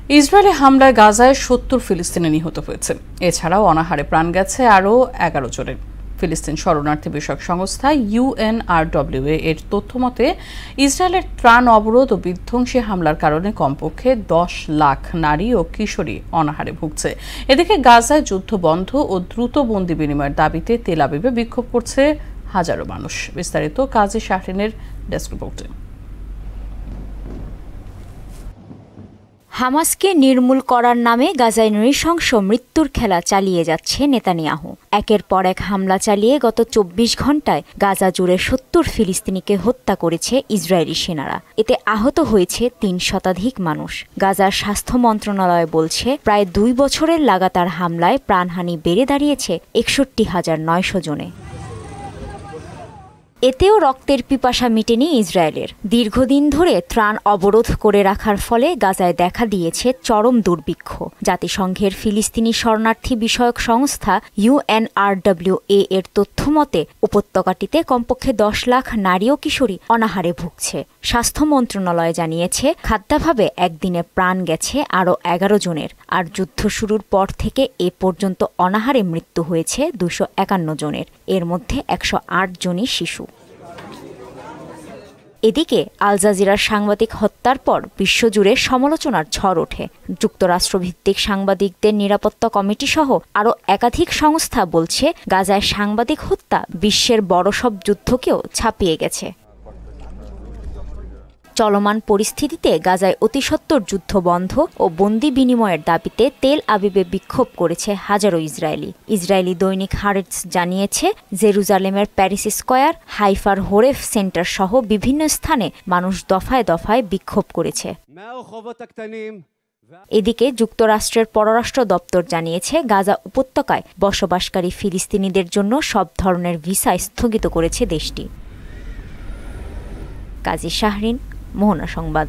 Israeli হামলায় গাজায় ৭০ ফিলিস্তিনি নিহত হয়েছে। এছাড়াও অনাহারে প্রাণ গেছে আরও ১১ জনের। ফিলিস্তিন শরণার্থী বিষয়ক সংস্থা UNRWA এর তথ্যমতে ইসরায়েলের ত্রাণ অবরোধ ও বিধ্বংসী হামলার কারণে কমপক্ষে ১০ লাখ নারী ও কিশোরী অনাহারে ভুগছে। এদিকে গাজায় যুদ্ধ বন্ধ ও দ্রুত বন্দি বিনিময়ের দাবিতে তেল আবিবে বিক্ষোভ করছে হাজারো মানুষ। বিস্তারিত কাজী শাহরিনের ডেস্ক রিপোর্টে। হামাসকে নির্মূল করার নামে গাজায় নৃশংস মৃত্যুর খেলা চালিয়ে যাচ্ছে নেতানিয়াহু। একের পর এক হামলা চালিয়ে গত ২৪ ঘণ্টায় গাজা জুড়ে ৭০ ফিলিস্তিনিকে হত্যা করেছে ইসরায়েলি সেনারা। এতে আহত হয়েছে ৩ শতাধিক মানুষ। গাজার স্বাস্থ্য মন্ত্রণালয় বলছে, প্রায় ২ বছরের লাগাতার হামলায় প্রাণহানি বেড়ে দাঁড়িয়েছে ৬১,৯০০ জনে। এতেও রক্তের পিপাসা মিটেনি ইসরায়েলের। দীর্ঘদিন ধরে ত্রাণ অবরোধ করে রাখার ফলে গাজায় দেখা দিয়েছে চরম দুর্ভিক্ষ। জাতিসংঘের ফিলিস্তিনি শরণার্থী বিষয়ক সংস্থা UNRWA এর তথ্যমতে উপত্যকাটিতে কমপক্ষে ১০ লাখ নারী ও কিশোরী অনাহারে ভুগছে। স্বাস্থ্য মন্ত্রণালয় জানিয়েছে, খাদ্যাভাবে একদিনে প্রাণ গেছে আরও ১১ জনের। আর যুদ্ধ শুরুর পর থেকে এ পর্যন্ত অনাহারে মৃত্যু হয়েছে ২৫১ জনের। এর মধ্যে ১০৮ জনই শিশু। এদিকে আল জাজিরার সাংবাদিক হত্যার পর বিশ্বজুড়ে সমালোচনার ঝড় ওঠে। যুক্তরাষ্ট্রভিত্তিক সাংবাদিকদের নিরাপত্তা কমিটি সহ আরও একাধিক সংস্থা বলছে, গাজায় সাংবাদিক হত্যা বিশ্বের বড় সব যুদ্ধকেও ছাপিয়ে গেছে। চলমান পরিস্থিতিতে গাজায় অতিসত্বর যুদ্ধ বন্ধ ও বন্দি বিনিময়ের দাবিতে তেল আবিবে বিক্ষোভ করেছে হাজারো ইসরায়েলি দৈনিক হারেটস জানিয়েছে, জেরুজালেমের প্যারিস স্কয়ার, হাইফার হোরেফ সেন্টার সহ বিভিন্ন স্থানে মানুষ দফায় দফায় বিক্ষোভ করেছে। এদিকে যুক্তরাষ্ট্রের পররাষ্ট্র দপ্তর জানিয়েছে, গাজা উপত্যকায় বসবাসকারী ফিলিস্তিনিদের জন্য সব ধরনের ভিসা স্থগিত করেছে দেশটি। কাজী শাহরিন, মোহনা সংবাদ।